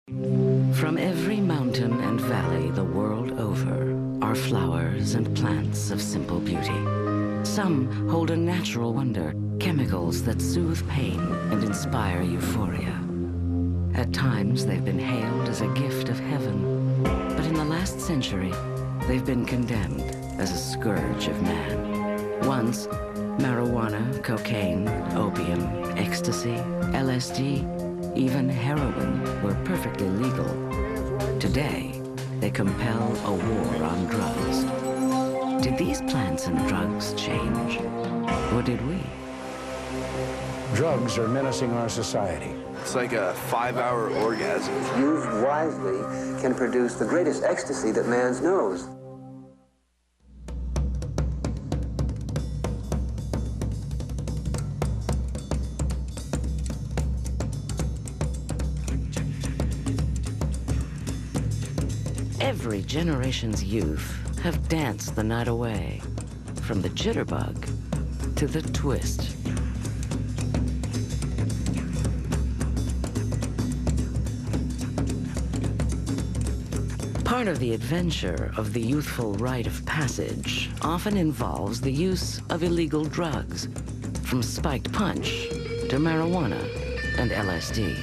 From every mountain and valley the world over are flowers and plants of simple beauty. Some hold a natural wonder, chemicals that soothe pain and inspire euphoria. At times, they've been hailed as a gift of heaven, but in the last century, they've been condemned as a scourge of man. Once, marijuana, cocaine, opium, ecstasy, LSD, even heroin were perfectly legal. Today, they compel a war on drugs. Did these plants and drugs change, or did we? Drugs are menacing our society. It's like a 5-hour orgasm. Used wisely can produce the greatest ecstasy that man knows. Every generation's youth have danced the night away, from the jitterbug to the twist. Part of the adventure of the youthful rite of passage often involves the use of illegal drugs, from spiked punch to marijuana and LSD.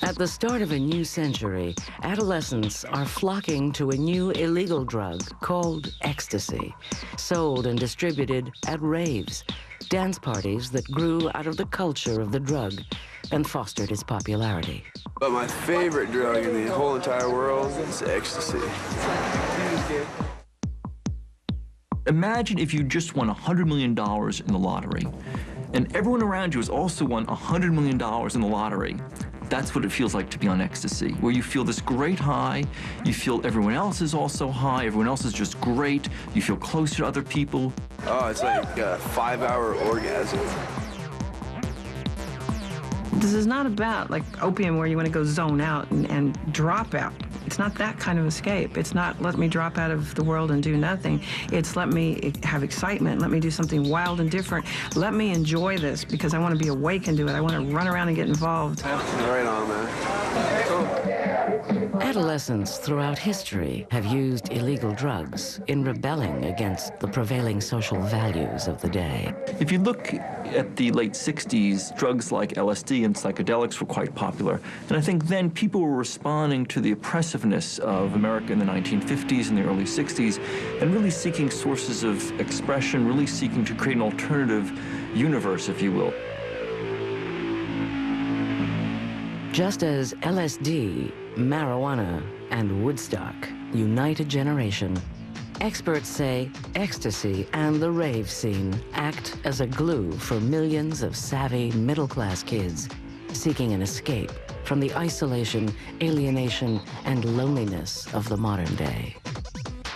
At the start of a new century, adolescents are flocking to a new illegal drug called ecstasy, sold and distributed at raves, dance parties that grew out of the culture of the drug and fostered its popularity. But my favorite drug in the whole entire world is ecstasy. Imagine if you just won $100 million in the lottery, and everyone around you has also won $100 million in the lottery. That's what it feels like to be on ecstasy, where you feel this great high, you feel everyone else is also high, everyone else is just great, you feel close to other people. Oh, it's like a 5-hour orgasm. This is not about like opium where you want to go zone out and drop out. It's not that kind of escape. It's not let me drop out of the world and do nothing. It's let me have excitement. Let me do something wild and different. Let me enjoy this because I want to be awakened to it. I want to run around and get involved. Right on, man. Cool. Adolescents throughout history have used illegal drugs in rebelling against the prevailing social values of the day. If you look at the late 60s, drugs like LSD and psychedelics were quite popular. And I think then people were responding to the oppressiveness of America in the 1950s and the early 60s and really seeking sources of expression, really seeking to create an alternative universe, if you will. Just as LSD, marijuana, and Woodstock unite a generation, experts say ecstasy and the rave scene act as a glue for millions of savvy middle-class kids seeking an escape from the isolation, alienation, and loneliness of the modern day.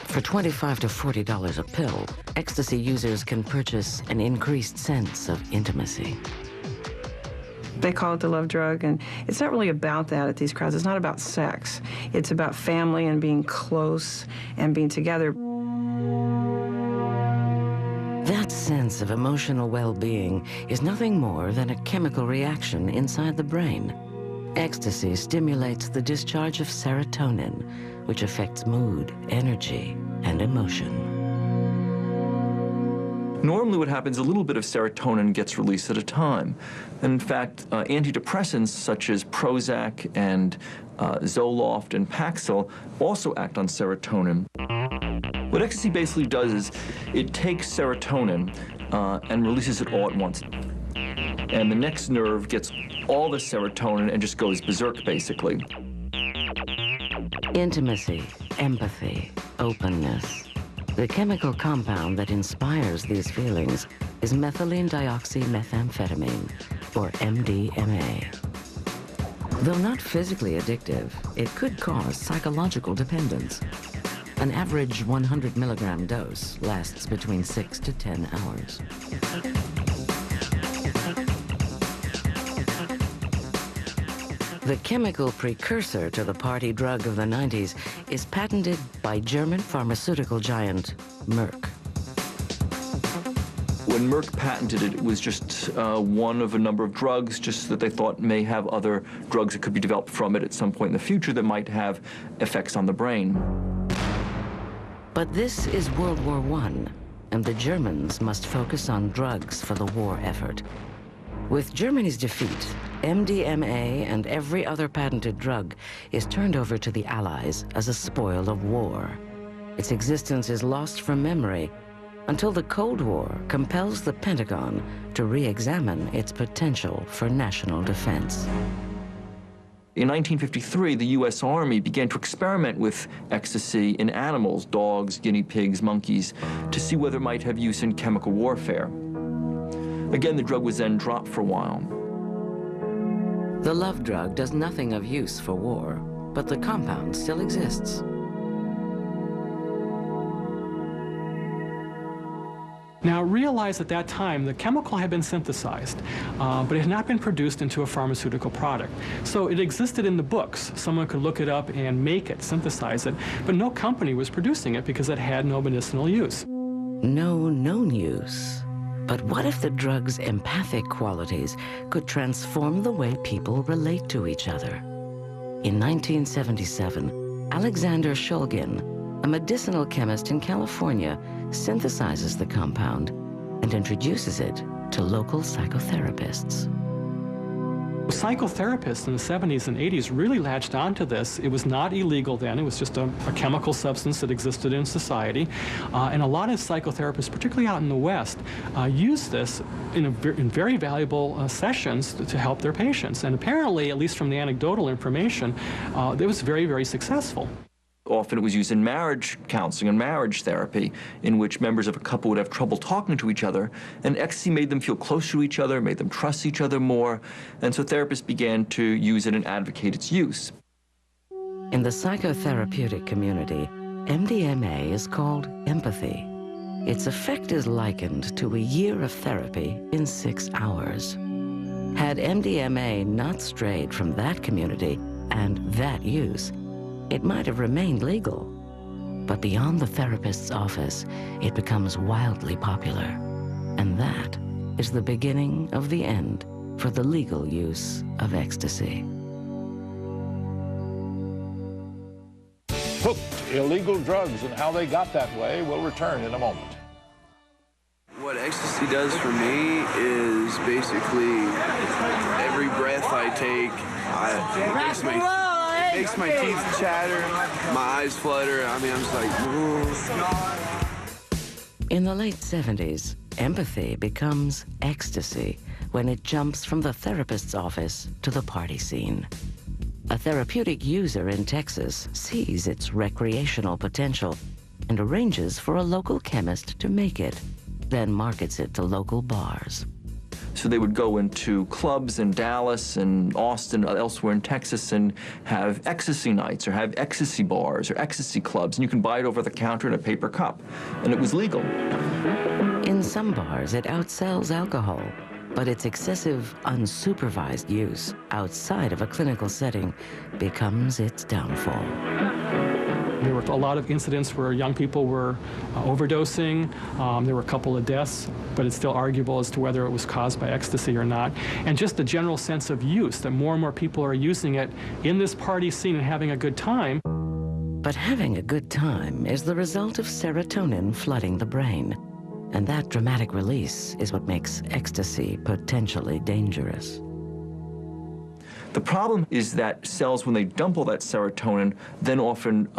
For $25 to $40 a pill, ecstasy users can purchase an increased sense of intimacy. They call it the love drug, and it's not really about that at these crowds. It's not about sex. It's about family and being close and being together. That sense of emotional well-being is nothing more than a chemical reaction inside the brain. Ecstasy stimulates the discharge of serotonin, which affects mood, energy, and emotion. Normally what happens, a little bit of serotonin gets released at a time. And in fact, antidepressants such as Prozac and Zoloft and Paxil also act on serotonin. What ecstasy basically does is it takes serotonin and releases it all at once. And the next nerve gets all the serotonin and just goes berserk, basically. Intimacy, empathy, openness. The chemical compound that inspires these feelings is methylene dioxymethamphetamine, or MDMA. Though not physically addictive, it could cause psychological dependence. An average 100 milligram dose lasts between 6 to 10 hours. The chemical precursor to the party drug of the 90s is patented by German pharmaceutical giant Merck. When Merck patented it, it was just one of a number of drugs, just that they thought may have other drugs that could be developed from it at some point in the future that might have effects on the brain. But this is World War I, and the Germans must focus on drugs for the war effort. With Germany's defeat, MDMA and every other patented drug is turned over to the Allies as a spoil of war. Its existence is lost from memory until the Cold War compels the Pentagon to re-examine its potential for national defense. In 1953, the U.S. Army began to experiment with ecstasy in animals, dogs, guinea pigs, monkeys, to see whether it might have use in chemical warfare. Again, the drug was then dropped for a while. The love drug does nothing of use for war, but the compound still exists. Now, realize at that time the chemical had been synthesized, but it had not been produced into a pharmaceutical product. So it existed in the books. Someone could look it up and make it, synthesize it, but no company was producing it because it had no medicinal use. No known use. But what if the drug's empathic qualities could transform the way people relate to each other? In 1977, Alexander Shulgin, a medicinal chemist in California, synthesizes the compound and introduces it to local psychotherapists. Psychotherapists in the 70s and 80s really latched onto this. It was not illegal then. It was just a chemical substance that existed in society. And a lot of psychotherapists, particularly out in the West, used this in very valuable sessions to help their patients. And apparently, at least from the anecdotal information, it was very, very successful. Often it was used in marriage counseling and marriage therapy, in which members of a couple would have trouble talking to each other, and ecstasy made them feel closer to each other, made them trust each other more, and so therapists began to use it and advocate its use. In the psychotherapeutic community, MDMA is called empathy. Its effect is likened to a year of therapy in 6 hours. Had MDMA not strayed from that community and that use, it might have remained legal. But beyond the therapist's office, it becomes wildly popular. And that is the beginning of the end for the legal use of ecstasy. Hooked, illegal drugs and how they got that way. We'll return in a moment. What ecstasy does for me is basically every breath I take, it makes my teeth chatter, my eyes flutter. I mean, I'm just like, ooh. In the late 70s, empathy becomes ecstasy when it jumps from the therapist's office to the party scene. A therapeutic user in Texas sees its recreational potential and arranges for a local chemist to make it, then markets it to local bars. So they would go into clubs in Dallas and Austin, elsewhere in Texas, and have ecstasy nights or have ecstasy bars or ecstasy clubs, and you can buy it over the counter in a paper cup, and it was legal. In some bars, it outsells alcohol, but its excessive, unsupervised use outside of a clinical setting becomes its downfall. There were a lot of incidents where young people were overdosing. There were a couple of deaths, but it's still arguable as to whether it was caused by ecstasy or not. And just the general sense of use, that more and more people are using it in this party scene and having a good time. But having a good time is the result of serotonin flooding the brain. And that dramatic release is what makes ecstasy potentially dangerous. The problem is that cells, when they dump all that serotonin, then often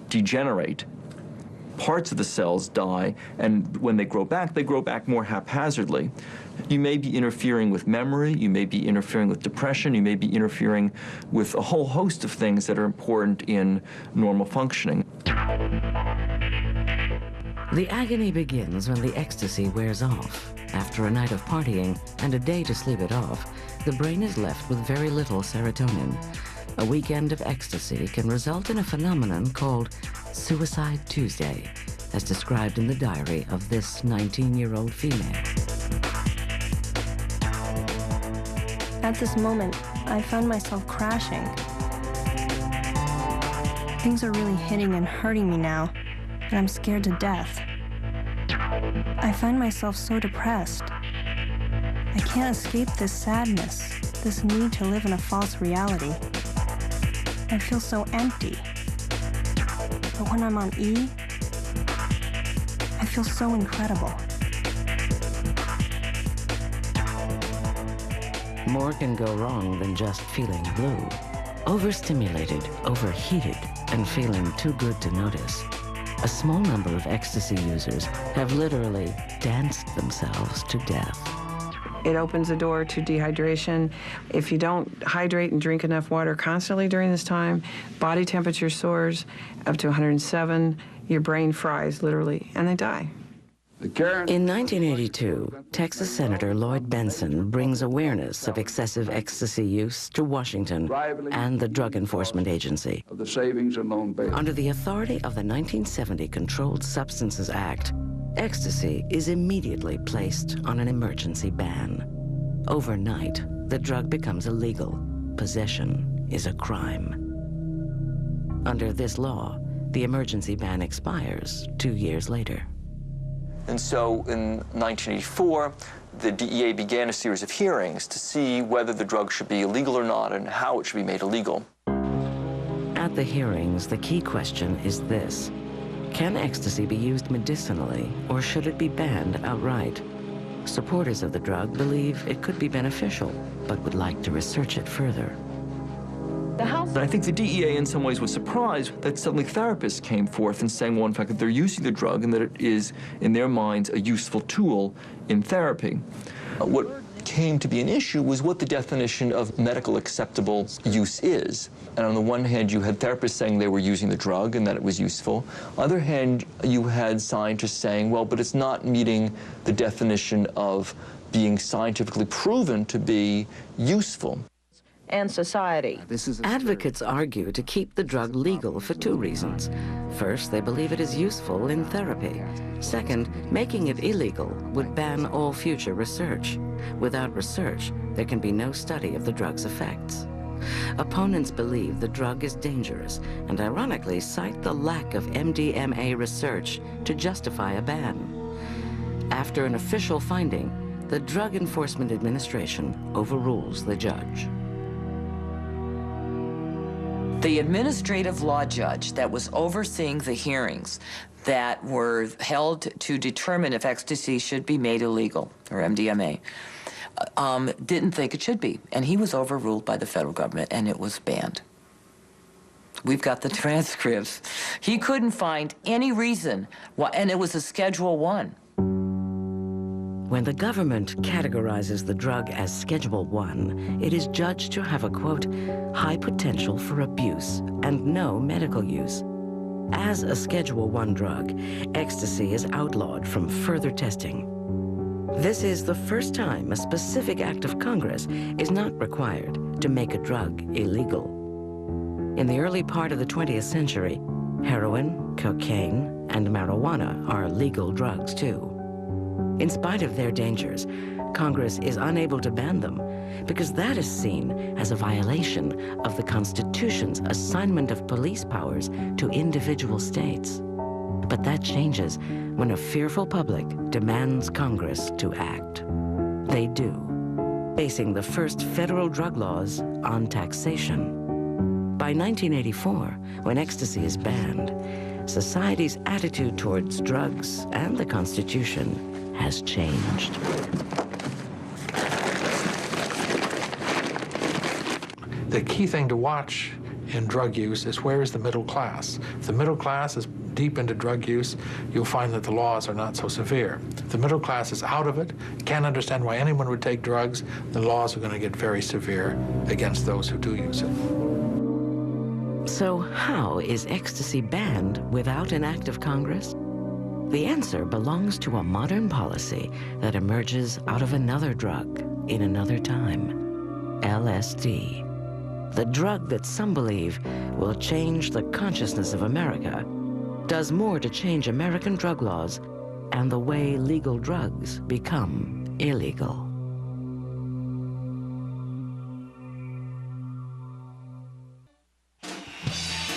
degenerate. Parts of the cells die, and when they grow back more haphazardly. You may be interfering with memory, you may be interfering with depression, you may be interfering with a whole host of things that are important in normal functioning. The agony begins when the ecstasy wears off. After a night of partying and a day to sleep it off, the brain is left with very little serotonin. A weekend of ecstasy can result in a phenomenon called Suicide Tuesday, as described in the diary of this 19-year-old female. At this moment, I found myself crashing. Things are really hitting and hurting me now, and I'm scared to death. I find myself so depressed. I can't escape this sadness, this need to live in a false reality. I feel so empty. But when I'm on E, I feel so incredible. More can go wrong than just feeling blue. Overstimulated, overheated, and feeling too good to notice, a small number of ecstasy users have literally danced themselves to death. It opens the door to dehydration. If you don't hydrate and drink enough water constantly during this time, body temperature soars up to 107, your brain fries, literally, and they die. In 1982, Texas Senator Lloyd Bentsen brings awareness of excessive ecstasy use to Washington and the Drug Enforcement Agency. Under the authority of the 1970 Controlled Substances Act, ecstasy is immediately placed on an emergency ban. Overnight, the drug becomes illegal. Possession is a crime. Under this law, the emergency ban expires 2 years later. And so in 1984, the DEA began a series of hearings to see whether the drug should be illegal or not and how it should be made illegal. At the hearings, the key question is this: can ecstasy be used medicinally, or should it be banned outright? Supporters of the drug believe it could be beneficial, but would like to research it further. And I think the DEA in some ways was surprised that suddenly therapists came forth and saying, well, in fact, that they're using the drug and that it is, in their minds, a useful tool in therapy. What came to be an issue was what the definition of medical acceptable use is. And on the one hand, you had therapists saying they were using the drug and that it was useful. On the other hand, you had scientists saying, well, but it's not meeting the definition of being scientifically proven to be useful. And society. Advocates argue to keep the drug legal for two reasons. First, they believe it is useful in therapy. Second, making it illegal would ban all future research. Without research, there can be no study of the drug's effects. Opponents believe the drug is dangerous and ironically cite the lack of MDMA research to justify a ban. After an official finding, the Drug Enforcement Administration overrules the judge. The administrative law judge that was overseeing the hearings that were held to determine if ecstasy should be made illegal, or MDMA, didn't think it should be. And he was overruled by the federal government, and it was banned. We've got the transcripts. He couldn't find any reason why, and it was a Schedule I. When the government categorizes the drug as Schedule I, it is judged to have a, quote, high potential for abuse and no medical use. As a Schedule I drug, ecstasy is outlawed from further testing. This is the first time a specific act of Congress is not required to make a drug illegal. In the early part of the 20th century, heroin, cocaine, and marijuana are legal drugs too. In spite of their dangers, Congress is unable to ban them because that is seen as a violation of the Constitution's assignment of police powers to individual states. But that changes when a fearful public demands Congress to act. They do, basing the first federal drug laws on taxation. By 1984, when ecstasy is banned, society's attitude towards drugs and the Constitution has changed. The key thing to watch in drug use is where is the middle class. If the middle class is deep into drug use, you'll find that the laws are not so severe. If the middle class is out of it, can't understand why anyone would take drugs, the laws are going to get very severe against those who do use it. So how is ecstasy banned without an act of Congress? The answer belongs to a modern policy that emerges out of another drug in another time, LSD. The drug that some believe will change the consciousness of America does more to change American drug laws and the way legal drugs become illegal.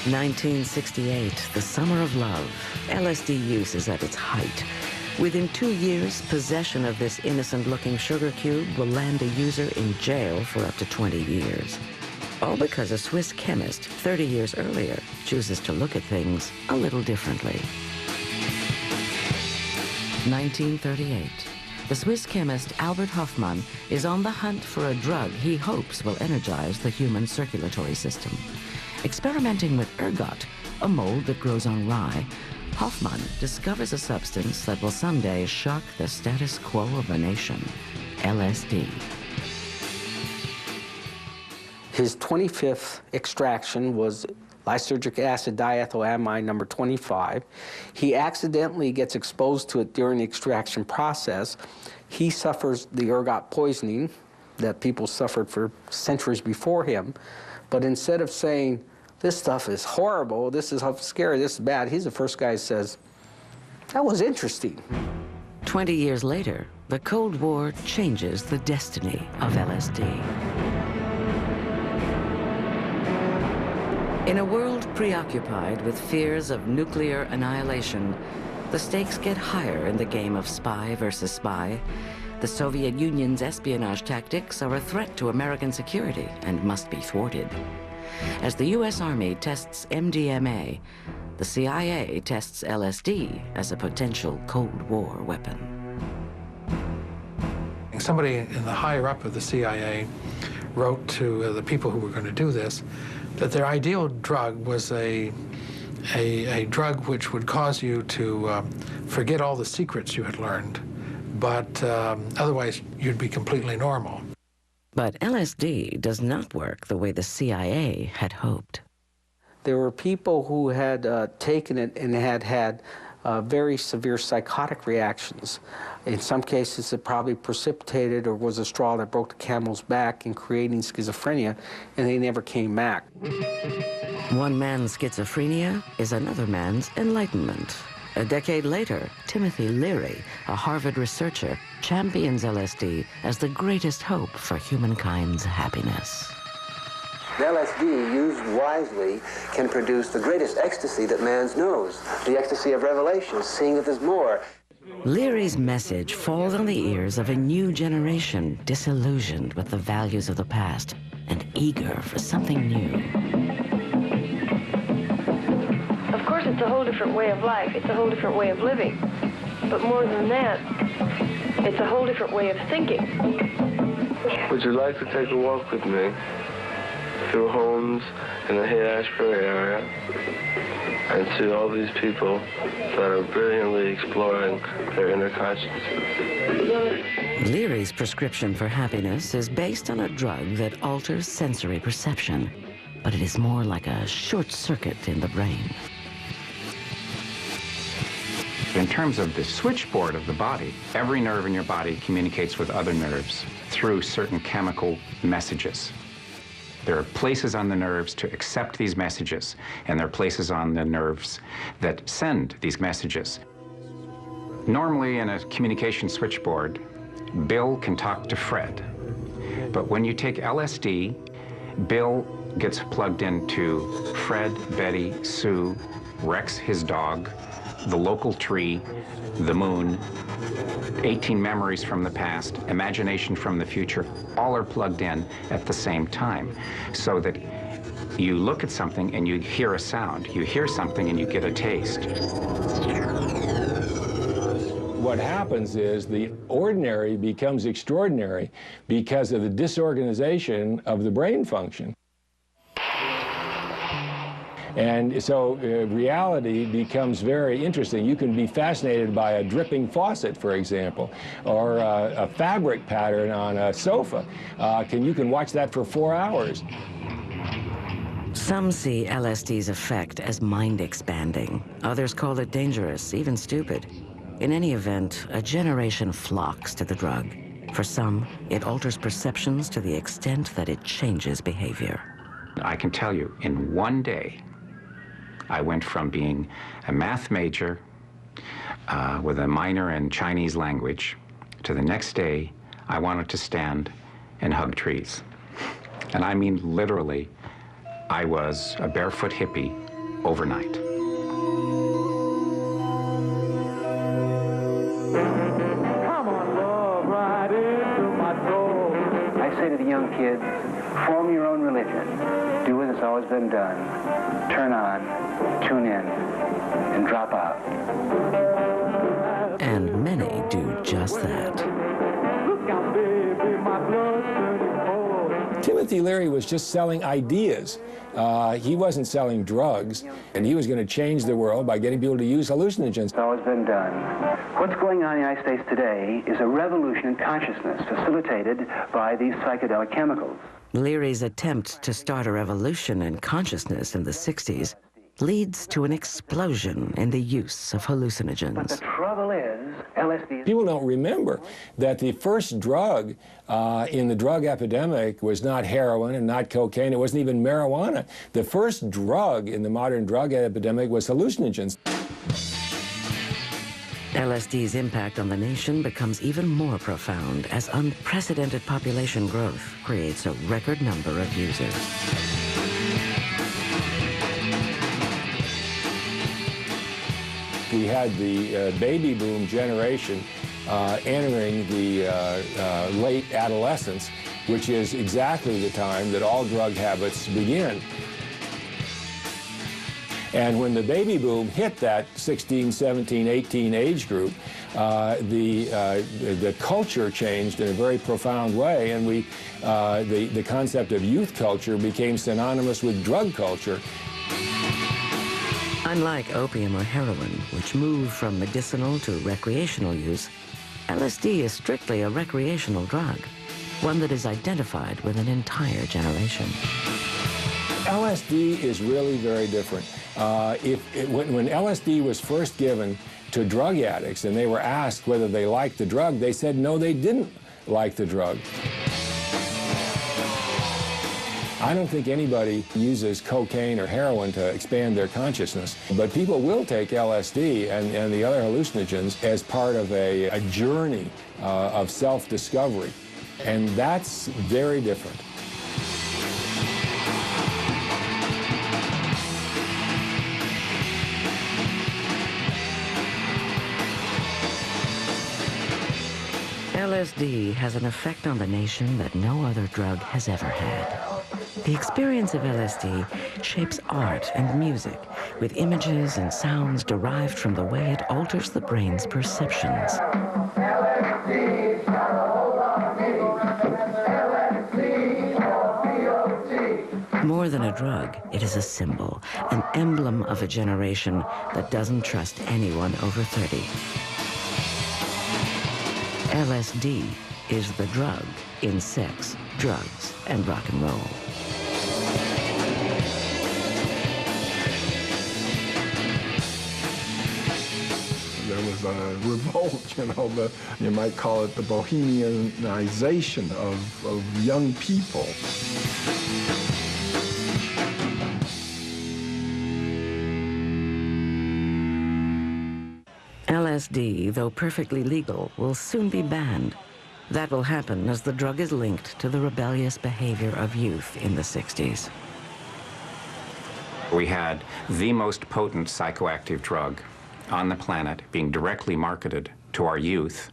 "1968, the summer of love. LSD use is at its height. Within 2 years, possession of this innocent-looking sugar cube will land a user in jail for up to 20 years. All because a Swiss chemist 30 years earlier chooses to look at things a little differently. 1938. The Swiss chemist Albert Hofmann is on the hunt for a drug he hopes will energize the human circulatory system. Experimenting with ergot, a mold that grows on rye, Hofmann discovers a substance that will someday shock the status quo of a nation, LSD. His 25th extraction was lysergic acid diethylamide number 25. He accidentally gets exposed to it during the extraction process. He suffers the ergot poisoning that people suffered for centuries before him. But instead of saying, this stuff is horrible, this is scary, this is bad, he's the first guy who says, that was interesting. 20 years later, the Cold War changes the destiny of LSD. In a world preoccupied with fears of nuclear annihilation, the stakes get higher in the game of spy versus spy. The Soviet Union's espionage tactics are a threat to American security and must be thwarted. As the U.S. Army tests MDMA, the CIA tests LSD as a potential Cold War weapon. Somebody in the higher up of the CIA wrote to the people who were going to do this that their ideal drug was a drug which would cause you to forget all the secrets you had learned, but otherwise you'd be completely normal. But LSD does not work the way the CIA had hoped. There were people who had taken it and had had very severe psychotic reactions. In some cases, it probably precipitated or was a straw that broke the camel's back in creating schizophrenia, and they never came back. One man's schizophrenia is another man's enlightenment. A decade later, Timothy Leary, a Harvard researcher, champions LSD as the greatest hope for humankind's happiness. LSD, used wisely, can produce the greatest ecstasy that man knows, the ecstasy of revelation, seeing that there's more. Leary's message falls on the ears of a new generation disillusioned with the values of the past and eager for something new. Of course, it's a whole different way of life. It's a whole different way of living. But more than that, it's a whole different way of thinking. Would you like to take a walk with me through homes in the Haight-Ashbury area and see all these people that are brilliantly exploring their inner consciousness? Leary's prescription for happiness is based on a drug that alters sensory perception, but it is more like a short circuit in the brain. In terms of the switchboard of the body, every nerve in your body communicates with other nerves through certain chemical messages. There are places on the nerves to accept these messages, and there are places on the nerves that send these messages. Normally, in a communication switchboard, Bill can talk to Fred. But when you take LSD, Bill gets plugged into Fred, Betty, Sue, Rex, his dog, the local tree, the moon, 18 memories from the past, imagination from the future, all are plugged in at the same time, so that you look at something and you hear a sound. You hear something and you get a taste. What happens is the ordinary becomes extraordinary because of the disorganization of the brain function. And so reality becomes very interesting. You can be fascinated by a dripping faucet, for example, or a fabric pattern on a sofa. You can watch that for 4 hours. Some see LSD's effect as mind-expanding. Others call it dangerous, even stupid. In any event, a generation flocks to the drug. For some, it alters perceptions to the extent that it changes behavior. I can tell you, in one day, I went from being a math major with a minor in Chinese language to the next day, I wanted to stand and hug trees. And I mean literally, I was a barefoot hippie overnight. say to the young kids, form your own religion. Do what has always been done. Turn on, tune in, and drop out. And many do just that. Timothy Leary was just selling ideas. He wasn't selling drugs, and he was going to change the world by getting people to use hallucinogens. It's always been done. What's going on in the United States today is a revolution in consciousness facilitated by these psychedelic chemicals. Leary's attempt to start a revolution in consciousness in the 60s leads to an explosion in the use of hallucinogens. But the trouble is, LSD... People don't remember that the first drug in the drug epidemic was not heroin and not cocaine. It wasn't even marijuana. The first drug in the modern drug epidemic was hallucinogens. LSD's impact on the nation becomes even more profound as unprecedented population growth creates a record number of users. We had the baby boom generation entering the late adolescence, which is exactly the time that all drug habits begin. And when the baby boom hit that 16, 17, 18 age group, the culture changed in a very profound way, and the concept of youth culture became synonymous with drug culture. Unlike opium or heroin, which move from medicinal to recreational use, LSD is strictly a recreational drug, one that is identified with an entire generation. LSD is really very different. When LSD was first given to drug addicts and they were asked whether they liked the drug, they said no, they didn't like the drug. I don't think anybody uses cocaine or heroin to expand their consciousness, but people will take LSD and the other hallucinogens as part of a journey of self-discovery, and that's very different. LSD has an effect on the nation that no other drug has ever had. The experience of LSD shapes art and music with images and sounds derived from the way it alters the brain's perceptions. More than a drug, it is a symbol, an emblem of a generation that doesn't trust anyone over 30. LSD is the drug in sex, drugs, and rock and roll. There was a revolt, you might call it the bohemianization of young people. LSD, though perfectly legal, will soon be banned. That will happen as the drug is linked to the rebellious behavior of youth in the 60s. We had the most potent psychoactive drug on the planet being directly marketed to our youth,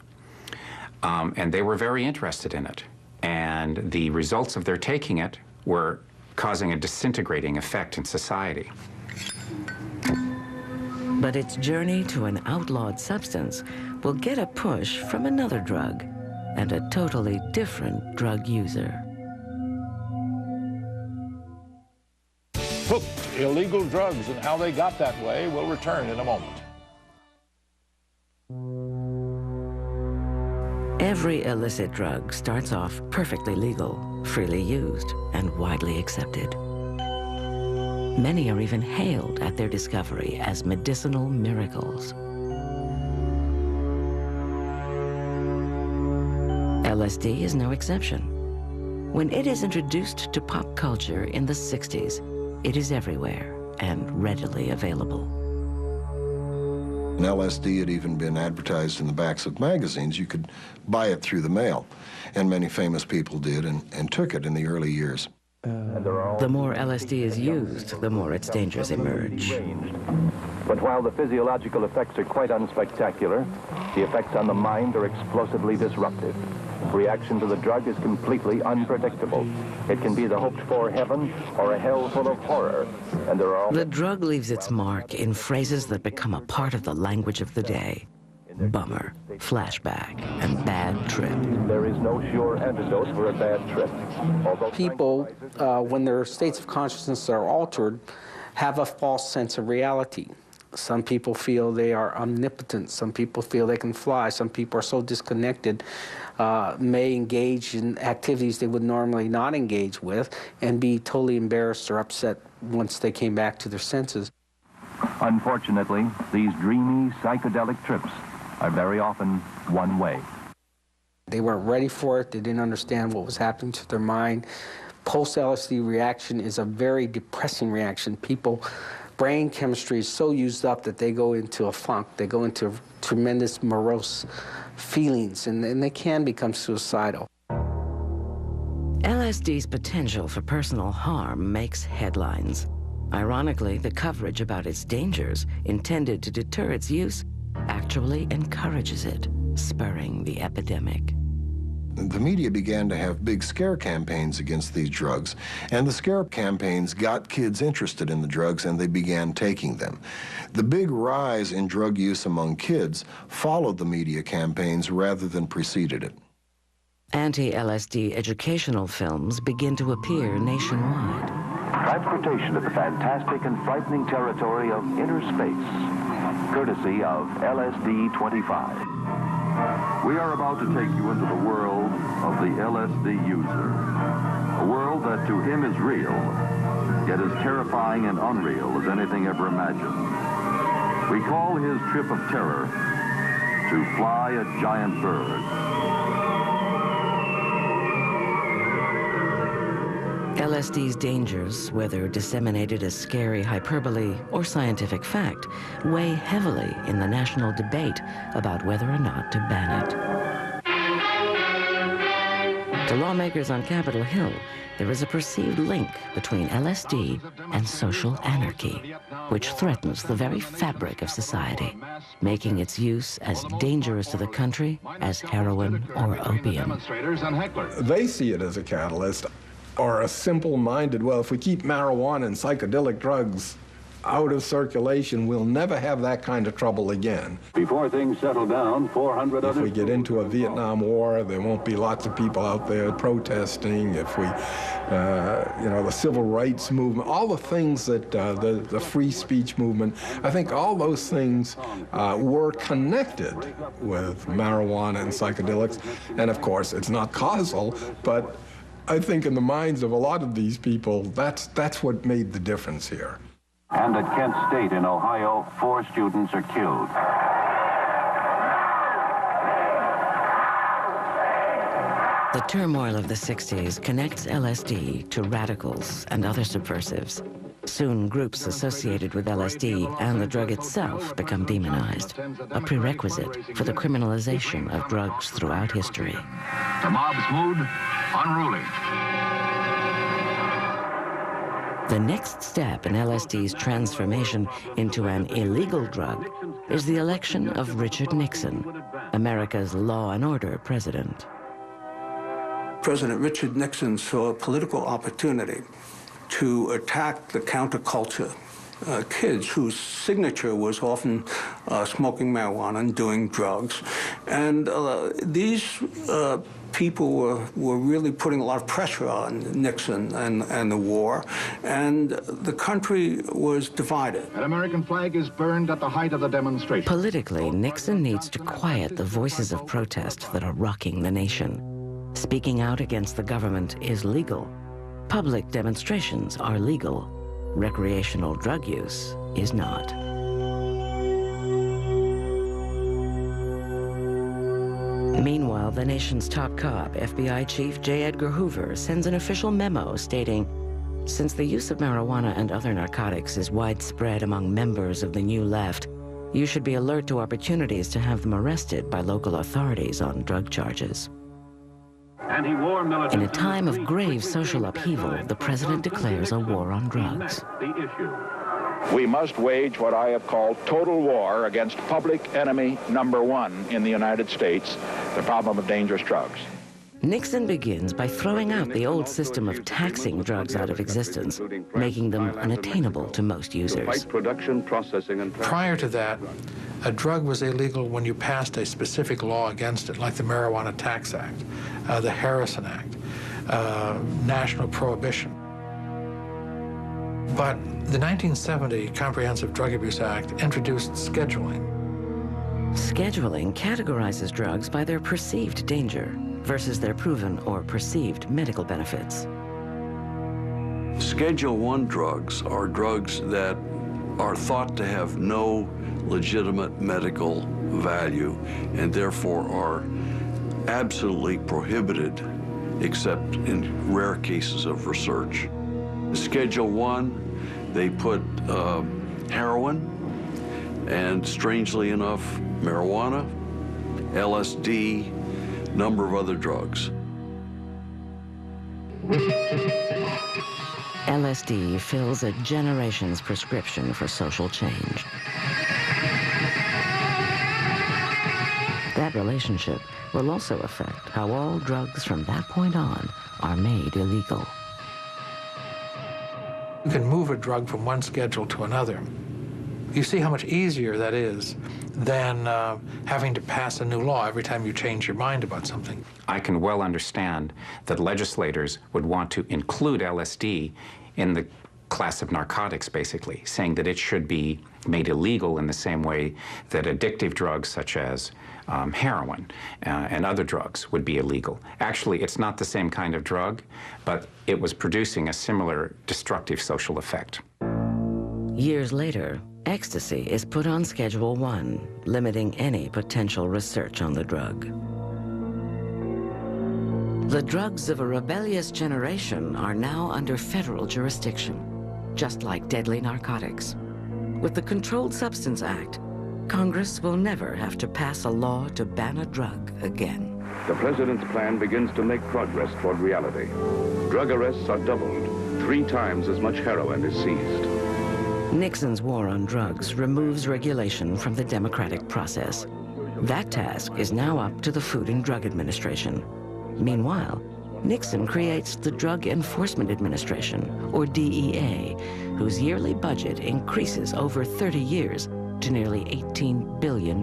and they were very interested in it. And the results of their taking it were causing a disintegrating effect in society. But its journey to an outlawed substance will get a push from another drug and a totally different drug user. Hooked illegal drugs and how they got that way will return in a moment. Every illicit drug starts off perfectly legal, freely used, and widely accepted. Many are even hailed at their discovery as medicinal miracles. LSD is no exception. When it is introduced to pop culture in the 60s, it is everywhere and readily available. And LSD had even been advertised in the backs of magazines. You could buy it through the mail, and many famous people did and took it in the early years. The more LSD is used, the more its dangers emerge. But while the physiological effects are quite unspectacular, the effects on the mind are explosively disruptive. Reaction to the drug is completely unpredictable. It can be the hoped-for heaven or a hell full of horror, and there are... The drug leaves its mark in phrases that become a part of the language of the day. Bummer, flashback, and bad trip. There is no sure antidote for a bad trip. Although people, when their states of consciousness are altered, have a false sense of reality. Some people feel they are omnipotent. Some people feel they can fly. Some people are so disconnected, may engage in activities they would normally not engage with and be totally embarrassed or upset once they came back to their senses. unfortunately, these dreamy psychedelic trips are very often one way. They weren't ready for it. They didn't understand what was happening to their mind. Post-LSD reaction is a very depressing reaction. People, brain chemistry is so used up that they go into a funk. They go into tremendous morose feelings, and they can become suicidal. LSD's potential for personal harm makes headlines. Ironically, the coverage about its dangers, intended to deter its use, actually encourages it, spurring the epidemic. The media began to have big scare campaigns against these drugs, and the scare campaigns got kids interested in the drugs, and they began taking them. The big rise in drug use among kids followed the media campaigns rather than preceded it. Anti-LSD educational films begin to appear nationwide. Transportation to the fantastic and frightening territory of inner space, courtesy of LSD 25. We are about to take you into the world of the LSD user, a world that to him is real, yet as terrifying and unreal as anything ever imagined. We call his trip of terror to fly a giant bird. LSD's dangers, whether disseminated as scary hyperbole or scientific fact, weigh heavily in the national debate about whether or not to ban it. To lawmakers on Capitol Hill, there is a perceived link between LSD and social anarchy, which threatens the very fabric of society, making its use as dangerous to the country as heroin or opium. They see it as a catalyst, or a simple-minded, well, if we keep marijuana and psychedelic drugs out of circulation, we'll never have that kind of trouble again. Before things settle down, 400 If we get into a Vietnam War, there won't be lots of people out there protesting. If we, the civil rights movement, all the things that the free speech movement, I think all those things were connected with marijuana and psychedelics. And of course, it's not causal, but I think in the minds of a lot of these people, that's what made the difference here. And at Kent State in Ohio, 4 students are killed. The turmoil of the 60s connects LSD to radicals and other subversives. Soon, groups associated with LSD and the drug itself become demonized, a prerequisite for the criminalization of drugs throughout history. The mob's mood, unruly. The next step in LSD's transformation into an illegal drug is the election of Richard Nixon, America's law and order president. President Richard Nixon saw a political opportunity to attack the counterculture kids whose signature was often smoking marijuana and doing drugs. And these people were really putting a lot of pressure on Nixon and the war, and the country was divided. An American flag is burned at the height of the demonstration. Politically, Nixon needs to quiet the voices of protest that are rocking the nation. Speaking out against the government is legal. Public demonstrations are legal. Recreational drug use is not. Meanwhile, the nation's top cop, FBI Chief J. Edgar Hoover, sends an official memo stating, since the use of marijuana and other narcotics is widespread among members of the New Left, you should be alert to opportunities to have them arrested by local authorities on drug charges. In a time of grave social upheaval, the president declares a war on drugs. We must wage what I have called total war against public enemy number 1 in the United States, the problem of dangerous drugs. Nixon begins by throwing out the old system of taxing drugs out of existence, making them unattainable to most users. Prior to that, a drug was illegal when you passed a specific law against it, like the Marijuana Tax Act, the Harrison Act, national prohibition. But the 1970 Comprehensive Drug Abuse Act introduced scheduling. Scheduling categorizes drugs by their perceived danger versus their proven or perceived medical benefits. Schedule I drugs are drugs that are thought to have no legitimate medical value and therefore are absolutely prohibited except in rare cases of research. Schedule I, they put heroin and, strangely enough, marijuana, LSD, number of other drugs. LSD fills a generation's prescription for social change. That relationship will also affect how all drugs from that point on are made illegal. You can move a drug from one schedule to another. You see how much easier that is than having to pass a new law every time you change your mind about something. I can well understand that legislators would want to include LSD in the class of narcotics, basically, saying that it should be made illegal in the same way that addictive drugs such as heroin and other drugs would be illegal. Actually, it's not the same kind of drug, but it was producing a similar destructive social effect. Years later, ecstasy is put on Schedule I, limiting any potential research on the drug. The drugs of a rebellious generation are now under federal jurisdiction, just like deadly narcotics. With the Controlled Substance Act, Congress will never have to pass a law to ban a drug again. The president's plan begins to make progress toward reality. Drug arrests are doubled. 3 times as much heroin is seized. Nixon's war on drugs removes regulation from the democratic process. That task is now up to the Food and Drug Administration. Meanwhile, Nixon creates the Drug Enforcement Administration, or DEA, whose yearly budget increases over 30 years to nearly $18 billion.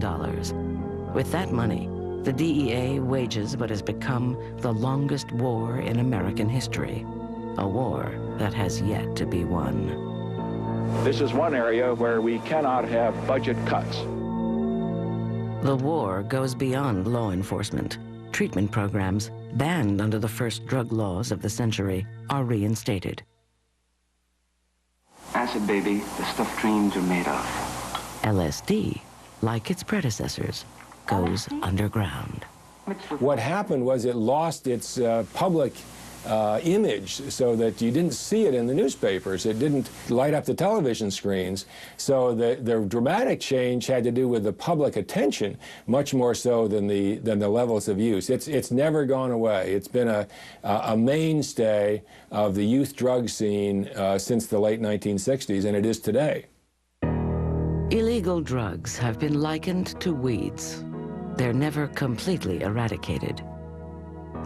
With that money, the DEA wages what has become the longest war in American history, a war that has yet to be won. This is one area where we cannot have budget cuts. The war goes beyond law enforcement. Treatment programs, banned under the first drug laws of the century, are reinstated. Acid, baby, the stuff dreams are made of. LSD, like its predecessors, goes underground. What happened was it lost its public image, so that you didn't see it in the newspapers. It didn't light up the television screens. So the dramatic change had to do with the public attention, much more so than the levels of use. It's never gone away. It's been a mainstay of the youth drug scene since the late 1960s, and it is today. Illegal drugs have been likened to weeds. They're never completely eradicated.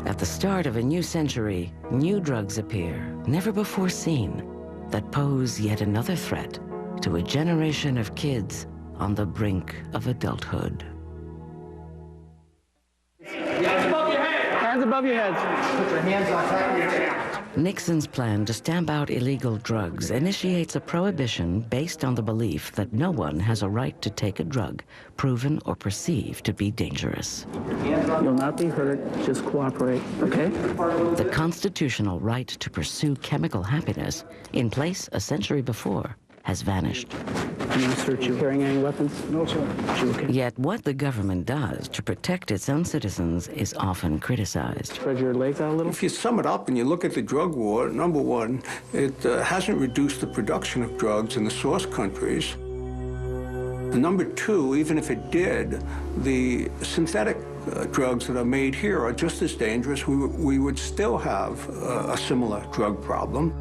At the start of a new century, new drugs appear, never before seen, that pose yet another threat to a generation of kids on the brink of adulthood. Hands above your head. Hands above your heads. Put your hands on top of your head. Nixon's plan to stamp out illegal drugs initiates a prohibition based on the belief that no one has a right to take a drug proven or perceived to be dangerous. You'll not be hurt, just cooperate, okay? The constitutional right to pursue chemical happiness, in place a century before, has vanished. I'm going to search you. Carrying any weapons? No, sir. Okay. Yet what the government does to protect its own citizens is often criticized. Spread your legs out a little. If you sum it up and you look at the drug war, number one, it hasn't reduced the production of drugs in the source countries. And number two, even if it did, the synthetic drugs that are made here are just as dangerous. We would still have a similar drug problem.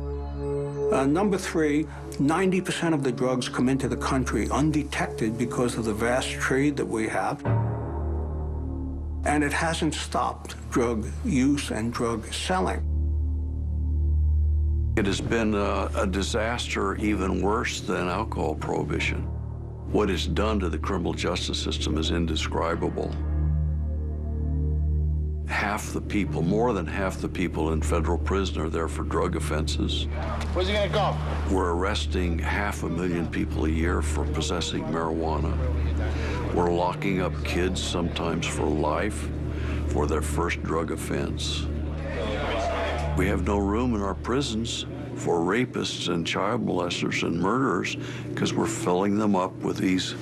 Number three, 90% of the drugs come into the country undetected because of the vast trade that we have. And it hasn't stopped drug use and drug selling. It has been a disaster even worse than alcohol prohibition. What it's done to the criminal justice system is indescribable. Half the people, more than half the people in federal prison are there for drug offenses. Where's he gonna go? We're arresting 500,000 people a year for possessing marijuana. We're locking up kids sometimes for life for their first drug offense. We have no room in our prisons for rapists and child molesters and murderers because we're filling them up with these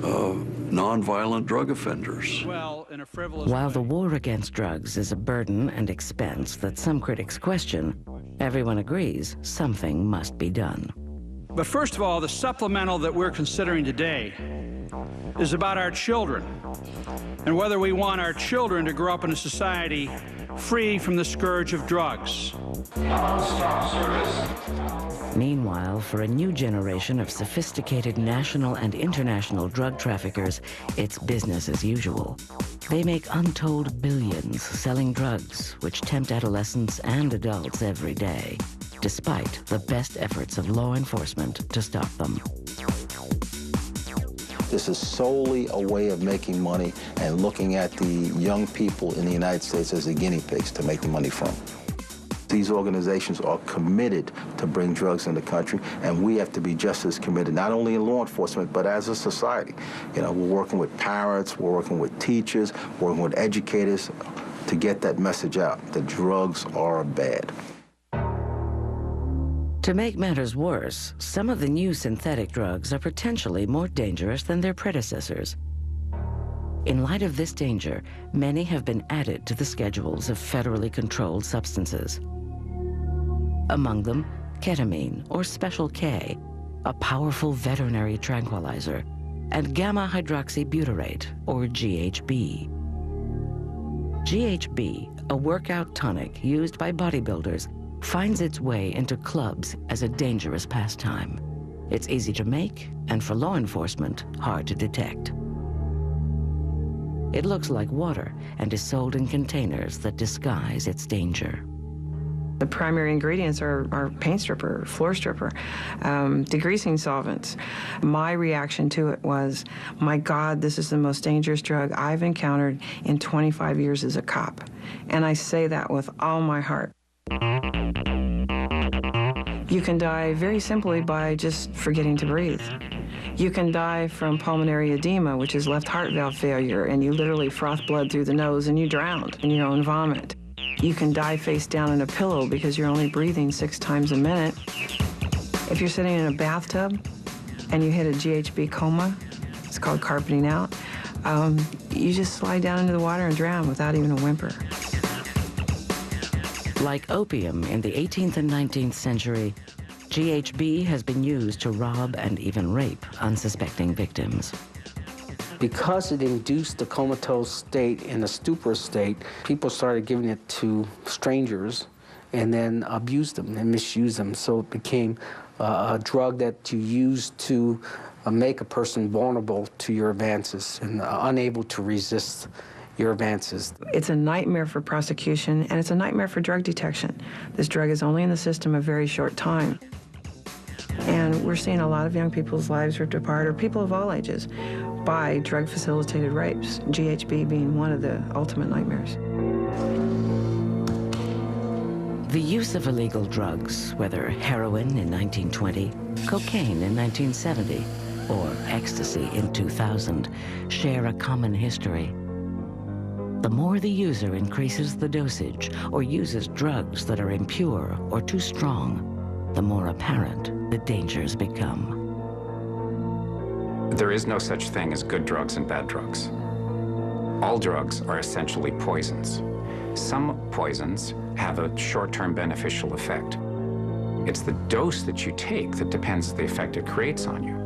nonviolent drug offenders. While the war against drugs is a burden and expense that some critics question, everyone agrees something must be done. But first of all, the supplemental that we're considering today is about our children and whether we want our children to grow up in a society free from the scourge of drugs. Meanwhile, for a new generation of sophisticated national and international drug traffickers, it's business as usual. They make untold billions selling drugs, which tempt adolescents and adults every day, despite the best efforts of law enforcement to stop them. This is solely a way of making money and looking at the young people in the United States as the guinea pigs to make the money from. These organizations are committed to bring drugs in the country, and we have to be just as committed, not only in law enforcement, but as a society. You know, we're working with parents, we're working with teachers, working with educators to get that message out, that drugs are bad. To make matters worse, some of the new synthetic drugs are potentially more dangerous than their predecessors. In light of this danger, many have been added to the schedules of federally controlled substances. Among them, ketamine, or Special K, a powerful veterinary tranquilizer, and gamma-hydroxybutyrate, or GHB. GHB, a workout tonic used by bodybuilders, finds its way into clubs as a dangerous pastime. It's easy to make, and for law enforcement, hard to detect. It looks like water and is sold in containers that disguise its danger. The primary ingredients are paint stripper, floor stripper, degreasing solvents. My reaction to it was, my God, this is the most dangerous drug I've encountered in 25 years as a cop. And I say that with all my heart. You can die very simply by just forgetting to breathe. You can die from pulmonary edema, which is left heart valve failure, and you literally froth blood through the nose and you drowned in your own vomit. You can die face down in a pillow because you're only breathing 6 times a minute. If you're sitting in a bathtub and you hit a GHB coma, it's called carpeting out, you just slide down into the water and drown without even a whimper. Like opium in the 18th and 19th century, GHB has been used to rob and even rape unsuspecting victims. Because it induced a comatose state and a stupor state, people started giving it to strangers and then abused them and misused them. So it became a drug that you use to make a person vulnerable to your advances and unable to resist your advances. It's a nightmare for prosecution, and it's a nightmare for drug detection. This drug is only in the system a very short time. And we're seeing a lot of young people's lives ripped apart, or people of all ages, by drug-facilitated rapes, GHB being one of the ultimate nightmares. The use of illegal drugs, whether heroin in 1920, cocaine in 1970, or ecstasy in 2000, share a common history. The more the user increases the dosage or uses drugs that are impure or too strong, the more apparent the dangers become. There is no such thing as good drugs and bad drugs. All drugs are essentially poisons. Some poisons have a short-term beneficial effect. It's the dose that you take that depends on the effect it creates on you.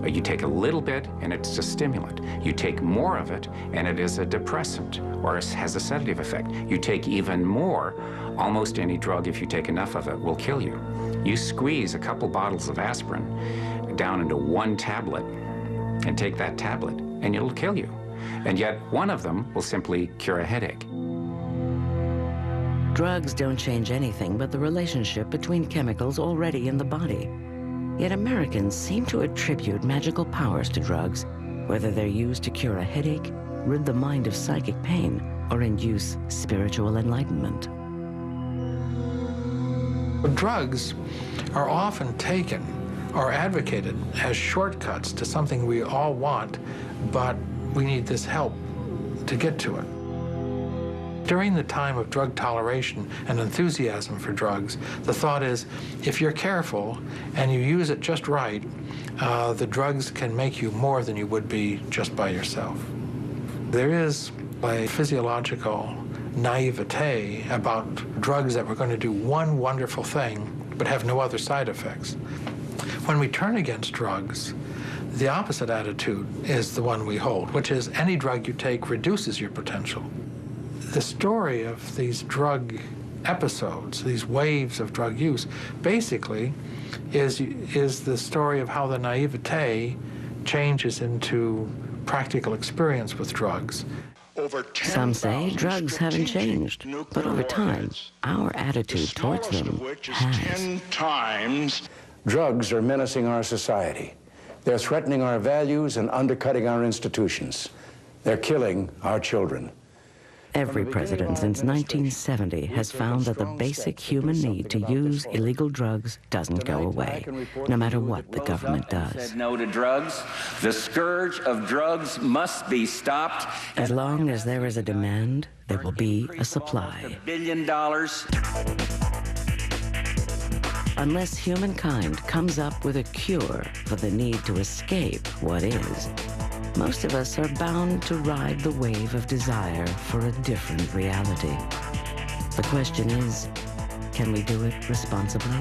You take a little bit and it's a stimulant. You take more of it and it is a depressant or has a sedative effect. You take even more, almost any drug, if you take enough of it, will kill you. You squeeze a couple bottles of aspirin down into one tablet and take that tablet and it'll kill you. and yet one of them will simply cure a headache. Drugs don't change anything but the relationship between chemicals already in the body. Yet Americans seem to attribute magical powers to drugs, whether they're used to cure a headache, rid the mind of psychic pain, or induce spiritual enlightenment. Drugs are often taken or advocated as shortcuts to something we all want, but we need this help to get to it. During the time of drug toleration and enthusiasm for drugs, the thought is, if you're careful and you use it just right, the drugs can make you more than you would be just by yourself. There is a physiological naivete about drugs that we're going to do one wonderful thing but have no other side effects. When we turn against drugs, the opposite attitude is the one we hold, which is any drug you take reduces your potential. The story of these drug episodes, these waves of drug use, basically is the story of how the naivete changes into practical experience with drugs. Some say drugs haven't changed, but over time, our attitude towards them has. 10 times. Drugs are menacing our society. They're threatening our values and undercutting our institutions. They're killing our children. Every president since 1970 has found that the basic human need to use illegal drugs doesn't go away, no matter what the government does. Said no to drugs. The scourge of drugs must be stopped. As long as there is a demand, there will be a supply. $1 billion. Unless humankind comes up with a cure for the need to escape what is, most of us are bound to ride the wave of desire for a different reality. The question is, can we do it responsibly?